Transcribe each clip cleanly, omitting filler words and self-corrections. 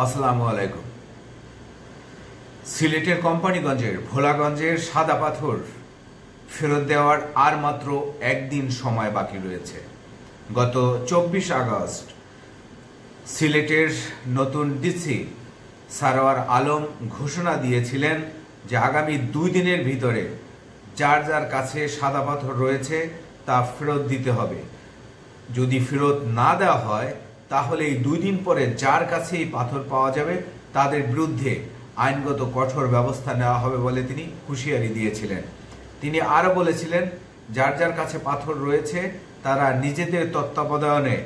আসসালামু আলাইকুম। সিলেটের কোম্পানিগঞ্জের ভোলাগঞ্জের সাদা পাথর ফেরত দেওয়ার আর মাত্র একদিন সময় বাকি রয়েছে। গত 24 আগস্ট সিলেটের নতুন ডিসি সারোয়ার আলম ঘোষণা দিয়েছিলেন যে আগামী 2 দিনের ভিতরে যার যার কাছে সাদা পাথর রয়েছে তা ফেরত দিতে হবে। যদি ফেরত না দেওয়া হয় তাহলে এই 2 দিন পরে যার কাছে এই পাথর পাওয়া যাবে তাদের বিরুদ্ধে আইনগত কঠোর ব্যবস্থা নেওয়া হবে বলে তিনি হুঁশিয়ারি দিয়েছিলেন। তিনি আরও বলেছিলেন, যার যার কাছে পাথর রয়েছে তারা নিজেদের তত্ত্বাবধানে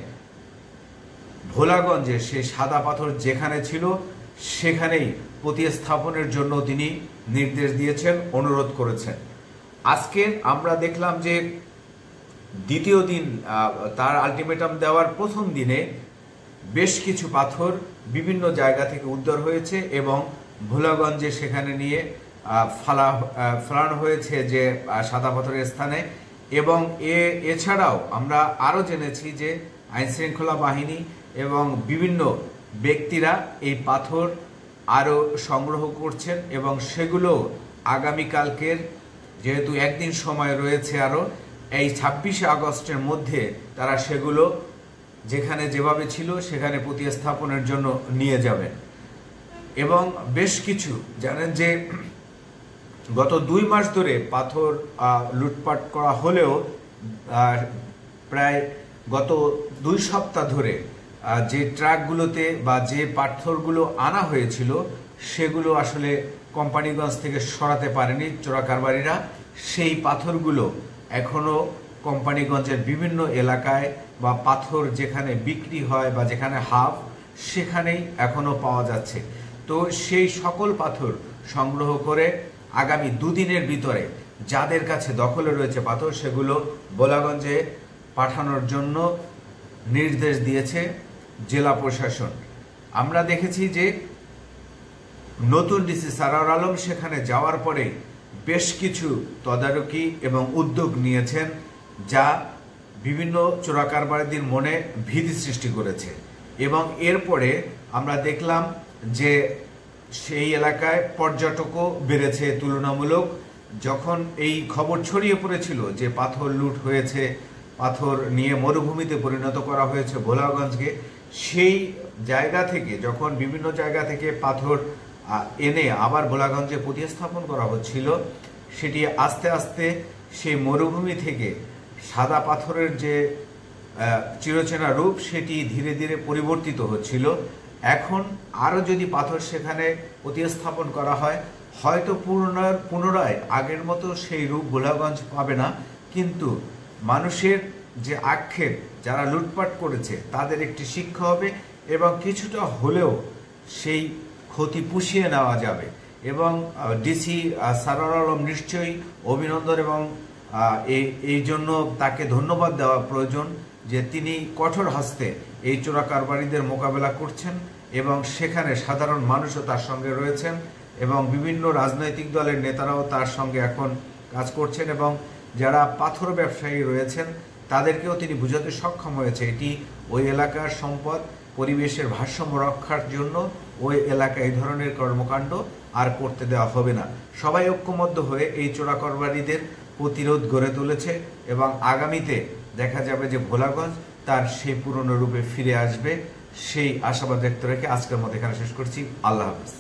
ভোলাগঞ্জে সেই সাদা পাথর যেখানে ছিল সেখানেই প্রতিস্থাপনের জন্য তিনি নির্দেশ দিয়েছেন, অনুরোধ করেছেন। আজকে আমরা দেখলাম যে দ্বিতীয় দিন তার আলটিমেটাম দেওয়ার প্রথম দিনে বেশ কিছু পাথর বিভিন্ন জায়গা থেকে উদ্ধার হয়েছে এবং ভোলাগঞ্জে সেখানে নিয়ে ফেলানো হয়েছে যে সাদা পাথরের স্থানে। এবং এছাড়াও আমরা আরও জেনেছি যে আইনশৃঙ্খলা বাহিনী এবং বিভিন্ন ব্যক্তিরা এই পাথর আরও সংগ্রহ করছেন এবং সেগুলো আগামীকালকের, যেহেতু একদিন সময় রয়েছে আরও, এই 26 আগস্টের মধ্যে তারা সেগুলো যেখানে যেভাবে ছিল সেখানে প্রতিস্থাপনের জন্য নিয়ে যাবেন। এবং বেশ কিছু জানেন যে গত 2 মাস ধরে পাথর লুটপাট করা হলেও প্রায় গত 2 সপ্তাহ ধরে যে ট্রাকগুলোতে বা যে পাথরগুলো আনা হয়েছিল সেগুলো আসলে কোম্পানিগঞ্জ থেকে সরাতে পারেনি চোরাকারবারিরা। সেই পাথরগুলো এখনো কোম্পানিগঞ্জের বিভিন্ন এলাকায় বা পাথর যেখানে বিক্রি হয় বা যেখানে হাফ সেখানেই এখনো পাওয়া যাচ্ছে। তো সেই সকল পাথর সংগ্রহ করে আগামী 2 দিনের ভিতরে যাদের কাছে দখলে রয়েছে পাথর সেগুলো ভোলাগঞ্জে পাঠানোর জন্য নির্দেশ দিয়েছে জেলা প্রশাসন। আমরা দেখেছি যে নতুন ডিসি সারোয়ার আলম সেখানে যাওয়ার পরে বেশ কিছু তদারকি এবং উদ্যোগ নিয়েছেন যা বিভিন্ন চোরাকারবারিদের মনে ভীতি সৃষ্টি করেছে। এবং এরপরে আমরা দেখলাম যে সেই এলাকায় পর্যটকও বেড়েছে তুলনামূলক। যখন এই খবর ছড়িয়ে পড়েছিল যে পাথর লুট হয়েছে, পাথর নিয়ে মরুভূমিতে পরিণত করা হয়েছে ভোলাগঞ্জকে, সেই জায়গা থেকে যখন বিভিন্ন জায়গা থেকে পাথর এনে আবার ভোলাগঞ্জে প্রতিস্থাপন করা হচ্ছিল, সেটি আস্তে আস্তে সেই মরুভূমি থেকে সাদা পাথরের যে চিরচেনা রূপ সেটি ধীরে ধীরে পরিবর্তিত হচ্ছিল। এখন আরও যদি পাথর সেখানে প্রতিস্থাপন করা হয় হয়তো পুনরায় আগের মতো সেই রূপ ভোলাগঞ্জ পাবে না, কিন্তু মানুষের যে আক্ষেপ, যারা লুটপাট করেছে তাদের একটি শিক্ষা হবে এবং কিছুটা হলেও সেই ক্ষতি পুষিয়ে নেওয়া যাবে। এবং ডিসি সারোয়ার আলম নিশ্চয়ই অভিনন্দন এবং এই জন্য তাকে ধন্যবাদ দেওয়া প্রয়োজন যে তিনি কঠোর হস্তে এই চোরাকারবারিদের মোকাবেলা করছেন এবং সেখানে সাধারণ মানুষও তার সঙ্গে রয়েছেন এবং বিভিন্ন রাজনৈতিক দলের নেতারাও তার সঙ্গে এখন কাজ করছেন এবং যারা পাথর ব্যবসায়ী রয়েছেন তাদেরকেও তিনি বুঝাতে সক্ষম হয়েছে এটি ওই এলাকার সম্পদ, পরিবেশের ভারসাম্য রক্ষার জন্য ওই এলাকায় এই ধরনের কর্মকাণ্ড আর করতে দেওয়া হবে না। সবাই ঐক্যবদ্ধ হয়ে এই চোরাকারবারিদের প্রতিরোধ গড়ে তুলেছে এবং আগামীতে দেখা যাবে যে ভোলাগঞ্জ তার সেই পুরনো রূপে ফিরে আসবে, সেই আশাবাদ ব্যক্ত রেখে আজকের মতো এখানে শেষ করছি। আল্লাহ হাফেজ।